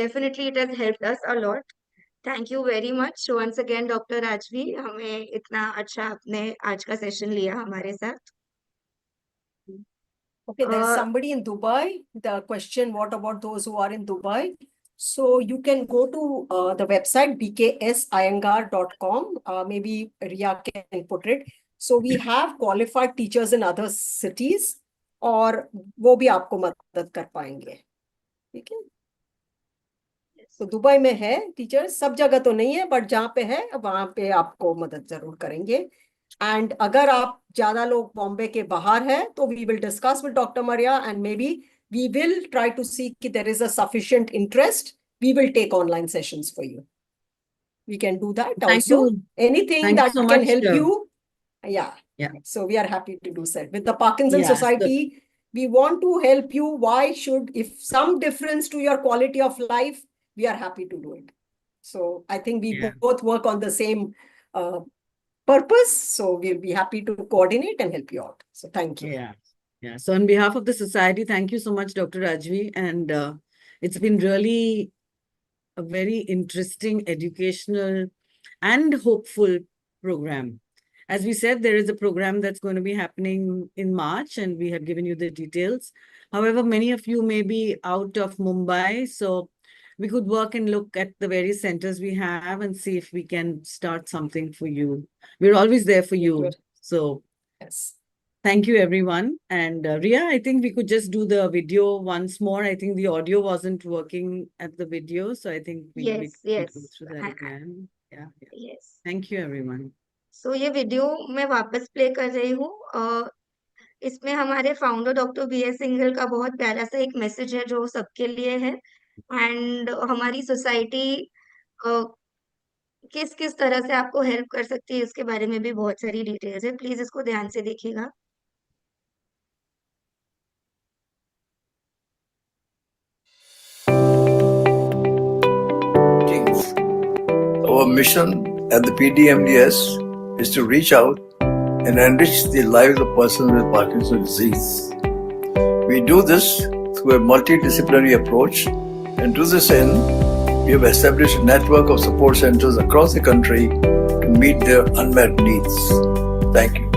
definitely it has helped us a lot. Thank you very much once again doctor Rajvi, हमें इतना अच्छा आपने आज का सेशन लिया हमारे साथ. Okay, there's Uh, somebody in Dubai. The question, what about those who are in Dubai? So you can go to the website bksiyengar.com. Maybe Ria can put it. So we have qualified teachers in other cities और वो भी आपको मदद कर पाएंगे. ठीक है. तो दुबई में है टीचर्स, सब जगह तो नहीं है बट जहाँ पे है वहां पे आपको मदद जरूर करेंगे. एंड अगर आप ज्यादा लोग बॉम्बे के बाहर है तो we will discuss with doctor Maria and maybe we will try to see कि there is a sufficient interest. We will take online sessions for you. We can do that Thank also. you. Anything Thank you that so can much. help you. Yeah. Yeah. So we are happy to do so. With the Parkinson Yeah. Society, we want to help you. Why should, if some difference to your quality of life, we are happy to do it. So I think we Yeah. both work on the same uh, purpose. So we'll be happy to coordinate and help you out. So thank you. Yeah. Yeah. So on behalf of the society, thank you so much, Dr. Rajvi. And it's been really a very interesting, educational, and hopeful program. As we said, there is a program that's going to be happening in March, and we have given you the details. However, many of you may be out of Mumbai, so we could work and look at the various centers we have and see if we can start something for you. We're always there for you. So Yes. thank you, everyone. And Ria, I think we could just do the video once more. I think the audio wasn't working at the video, so I think we yes, could go yes, through that again. Yeah, yeah. yes. Thank you, everyone. सो ये video मैं वापस play कर रही हूँ. इसमें हमारे founder doctor B S Singhal का बहुत प्यारा सा एक मैसेज है जो सबके लिए है. एंड हमारी सोसाइटी किस किस तरह से आपको हेल्प कर सकती है इसके बारे में भी बहुत सारी डिटेल्स है. प्लीज इसको ध्यान से देखिएगा. Our mission at the PDMDS is to reach out and enrich the lives of persons with Parkinson's disease. We do this through a multidisciplinary approach, and to this end, we have established a network of support centers across the country to meet their unmet needs. Thank you.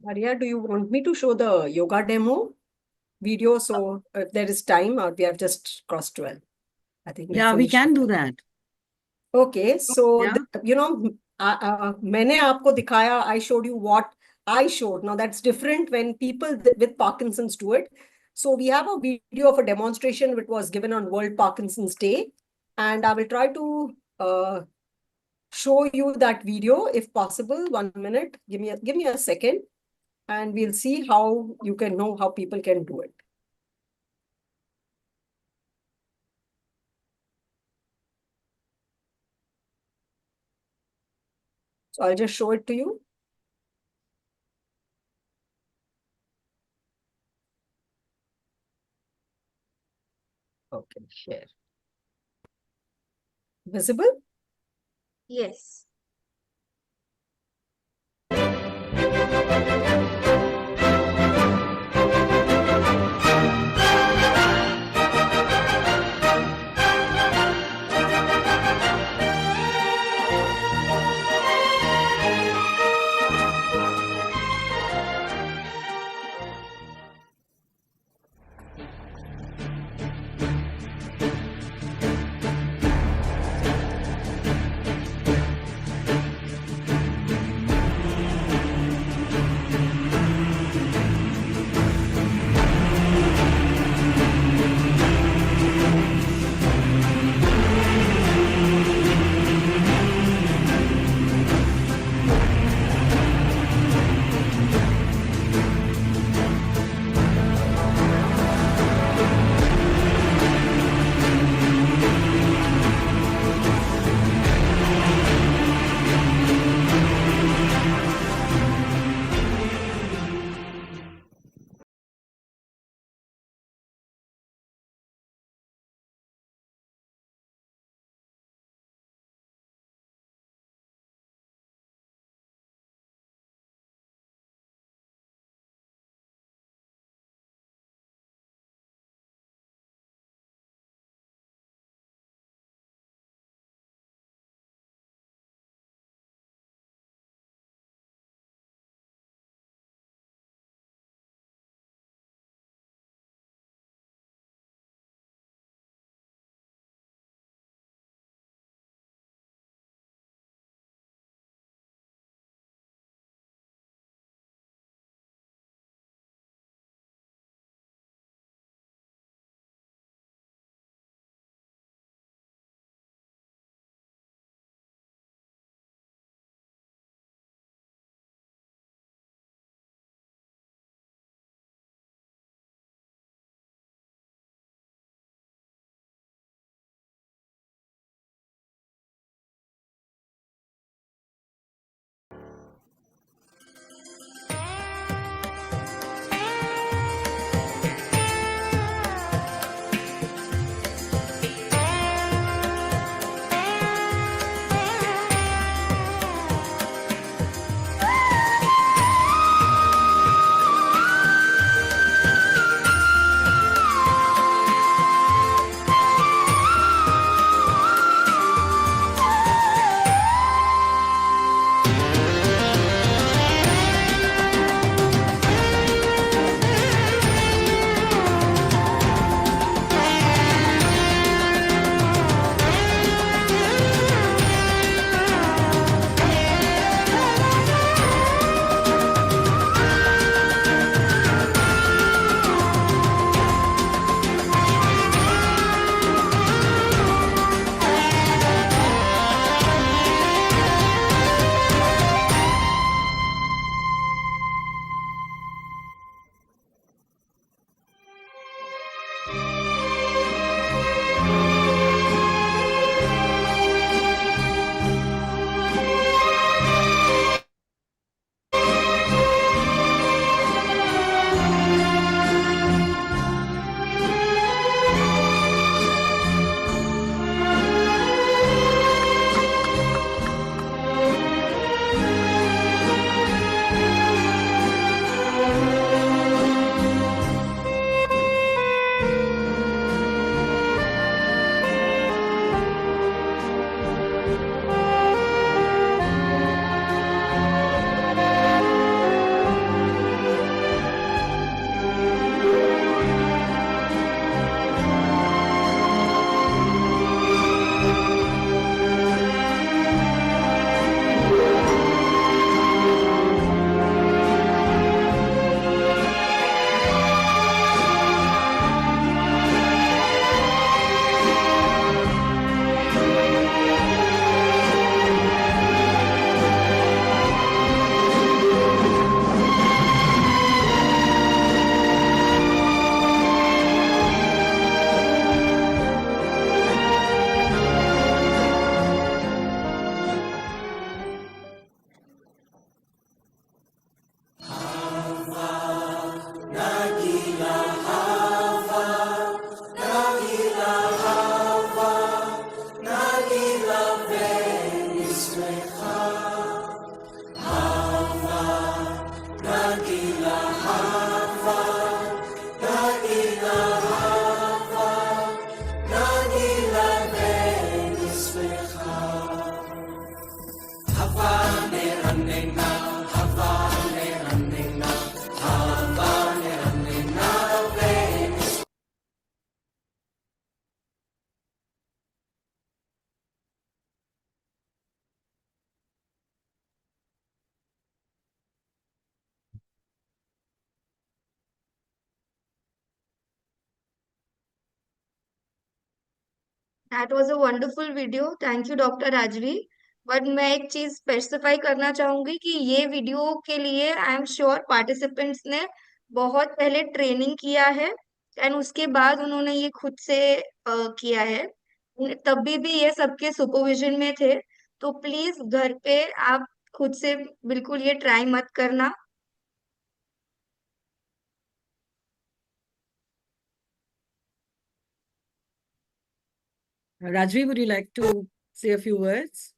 Maria, do you want me to show the yoga demo? video. So if there is time, or we have just crossed 12. I think we'll Yeah, we finish can with do that. that. Okay, so Yeah. मैंने आपको दिखाया, I showed you what I showed. Now that's different when people with Parkinson's do it. So we have a video of a demonstration which was given on World Parkinson's Day, and I will try to show you that video if possible. 1 minute, give me a second, and we'll see how you can know how people can do it. So I'll just show it to you. Okay, share. Visible? Yes. That was a wonderful video, thank you doctor Rajvi. But मैं एक चीज specify करना चाहूंगी कि ये video के लिए I am sure participants ने बहुत पहले ट्रेनिंग किया है एंड उसके बाद उन्होंने ये खुद से किया है। तभी भी ये सबके सुपरविजन में थे। तो प्लीज घर पे आप खुद से बिल्कुल ये ट्राई मत करना। Rajvi, would you like to say a few words?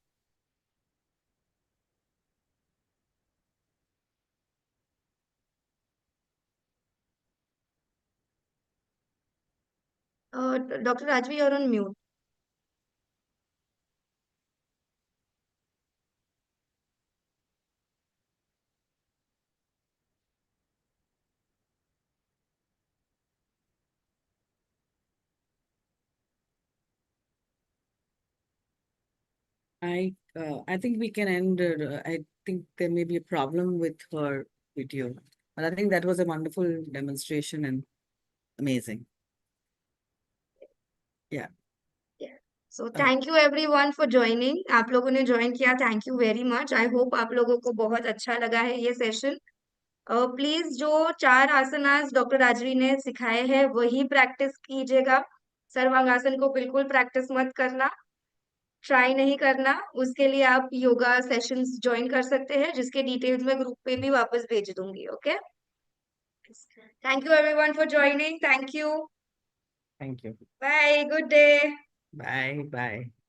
Doctor Rajvi, are on mute. I think we can end. I think there may be a problem with her video, but I think that was a wonderful demonstration and amazing. Yeah. So thank you everyone for joining. आप लोगों ने join किया, thank you very much. I hope आप लोगों को बहुत अच्छा लगा है ये सेशन। प्लीज जो 4 आसनास डॉक्टर राजवी ने सिखाए हैं वही प्रैक्टिस कीजिएगा। सर्वांगासन को बिल्कुल प्रैक्टिस मत करना, ट्राई नहीं करना। उसके लिए आप योगा सेशंस ज्वाइन कर सकते हैं, जिसके डिटेल्स मैं ग्रुप पे भी वापस भेज दूंगी। Okay, thank you everyone for joining, thank you, Thank you. Bye, good day. Bye. Bye.